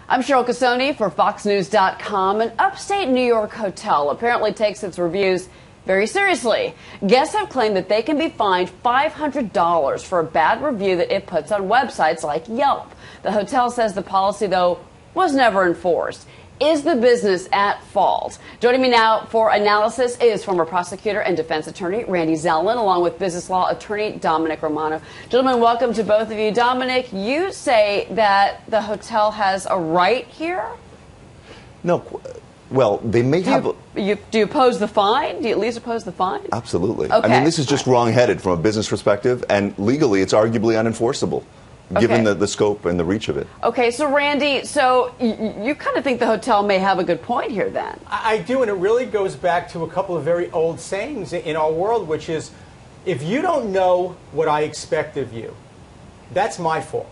I'm Cheryl Casone for FoxNews.com. An upstate New York hotel apparently takes its reviews very seriously. Guests have claimed that they can be fined $500 for a bad review that it puts on websites like Yelp. The hotel says the policy, though, was never enforced. Is the business at fault? Joining me now for analysis is former prosecutor and defense attorney Randy Zelin, along with business law attorney Domenic Romano. Gentlemen, welcome to both of you. Domenic, you say that the hotel has a right here? No. Well, they may have... Do you oppose the fine? Do you at least oppose the fine? Absolutely. Okay. I mean, this is just wrong-headed from a business perspective, and legally it's arguably unenforceable, given the scope and the reach of it. Okay, so Randy, so you kind of think the hotel may have a good point here then? I do, and it really goes back to a couple of very old sayings in our world, which is, if you don't know what I expect of you, that's my fault.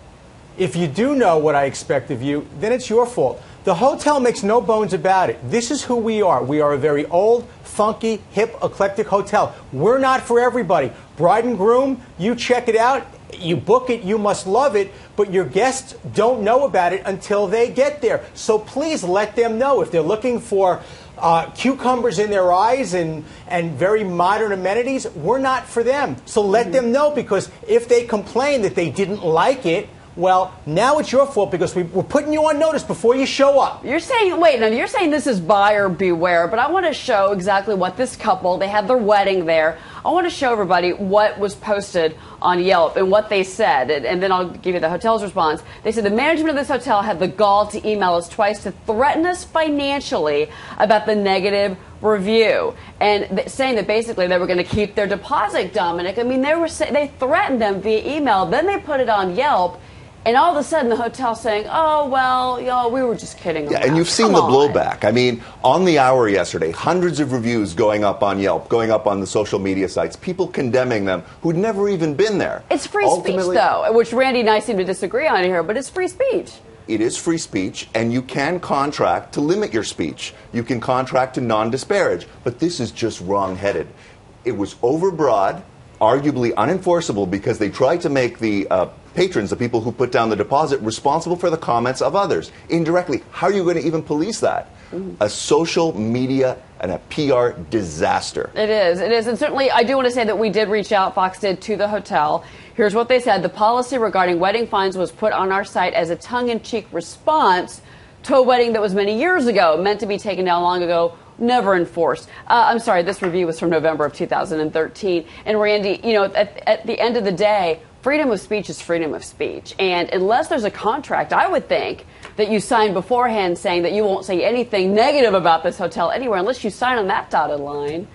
If you do know what I expect of you, then it's your fault. The hotel makes no bones about it. This is who we are. We are a very old, funky, hip, eclectic hotel. We're not for everybody. Bride and groom, you check it out. You book it, you must love it, but your guests don't know about it until they get there. So please let them know. If they're looking for cucumbers in their eyes and very modern amenities, we're not for them. So let them know, because if they complain that they didn't like it, well, now it's your fault, because we're putting you on notice before you show up. You're saying, wait, now you're saying this is buyer beware, but I want to show exactly what this couple, they had their wedding there. I want to show everybody what was posted on Yelp and what they said, and then I'll give you the hotel's response. They said the management of this hotel had the gall to email us twice to threaten us financially about the negative review, and saying that basically they were going to keep their deposit, Domenic. I mean, they threatened them via email, then they put it on Yelp. And all of a sudden, the hotel's saying, oh, well, you know, we were just kidding. Yeah, and you've seen the blowback. I mean, on the hour yesterday, hundreds of reviews going up on Yelp, going up on the social media sites, people condemning them who'd never even been there. It's free speech, though, which Randy and I seem to disagree on here, but it's free speech. It is free speech, and you can contract to limit your speech. You can contract to non-disparage, but this is just wrong-headed. It was overbroad, arguably unenforceable, because they tried to make the patrons, the people who put down the deposit, responsible for the comments of others indirectly. How are you going to even police that? A social media and a PR disaster. It is. And certainly I do want to say that we did reach out, Fox did, to the hotel. Here's what they said. The policy regarding wedding fines was put on our site as a tongue-in-cheek response to a wedding that was many years ago, meant to be taken down long ago, never enforced. I'm sorry, this review was from November of 2013. And Randy, you know, at the end of the day, freedom of speech is freedom of speech. And unless there's a contract, I would think that you sign beforehand saying that you won't say anything negative about this hotel anywhere, unless you sign on that dotted line.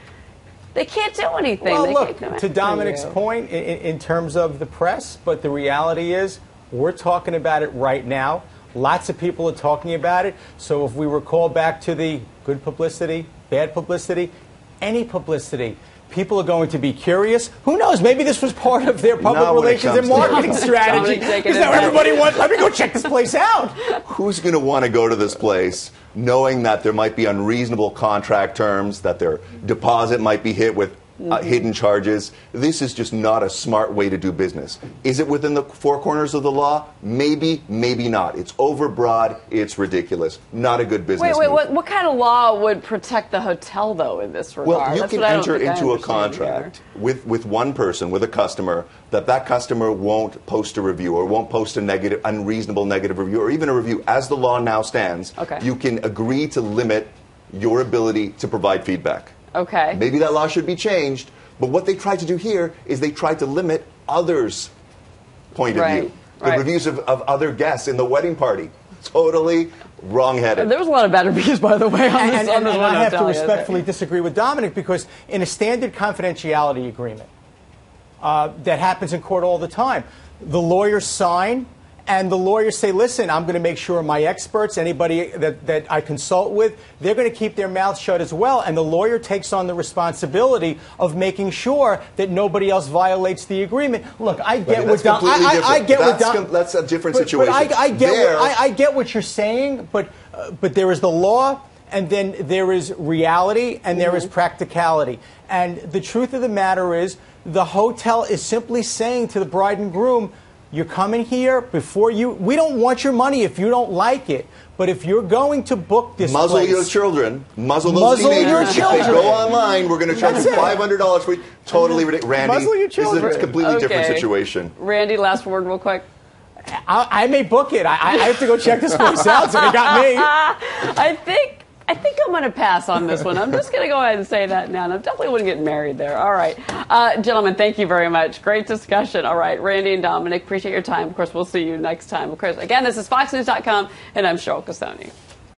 They can't do anything. Well, look, to Domenic's point in terms of the press, but the reality is we're talking about it right now. Lots of people are talking about it. So if we recall back to the good publicity, bad publicity, any publicity, people are going to be curious. Who knows? Maybe this was part of their public relations and marketing strategy. Because now everybody wants, let me go check this place out. Who's going to want to go to this place knowing that there might be unreasonable contract terms, that their deposit might be hit with hidden charges? This is just not a smart way to do business. Is it within the four corners of the law? Maybe, maybe not. It's overbroad. It's ridiculous. Not a good business move. What kind of law would protect the hotel, though, in this regard? Well, you can enter into a contract with one person, with a customer, that customer won't post a review or won't post a unreasonable negative review, or even a review. As the law now stands, you can agree to limit your ability to provide feedback. Okay. Maybe that law should be changed, but what they tried to do here is they tried to limit others' point of view. The reviews of other guests in the wedding party. Totally wrong-headed. There was a lot of bad reviews, by the way, on this and I have to respectfully disagree with Domenic, because in a standard confidentiality agreement that happens in court all the time, the lawyers sign, and the lawyers say, listen, I'm going to make sure my experts, anybody that I consult with, they're going to keep their mouths shut as well. And the lawyer takes on the responsibility of making sure that nobody else violates the agreement. Look, I get what that's a different situation. I get what you're saying, but there is the law, and then there is reality, and there is practicality. And the truth of the matter is, the hotel is simply saying to the bride and groom, You're coming here before you. We don't want your money if you don't like it. But if you're going to book this muzzle place, your children, muzzle those Muzzle teenagers. your If children. they go online, we're going to charge That's you it. $500 for you. Totally ridiculous. Randy, Muzzle your this is children. a completely different Okay. situation. Randy, last word real quick. I may book it. I have to go check this place out. So they got me. I think I'm going to pass on this one. I'm just going to go ahead and say that now. And I definitely wouldn't get married there. All right. Gentlemen, thank you very much. Great discussion. All right. Randy and Domenic, appreciate your time. Of course, we'll see you next time. Of course, again, this is FoxNews.com, and I'm Cheryl Casone.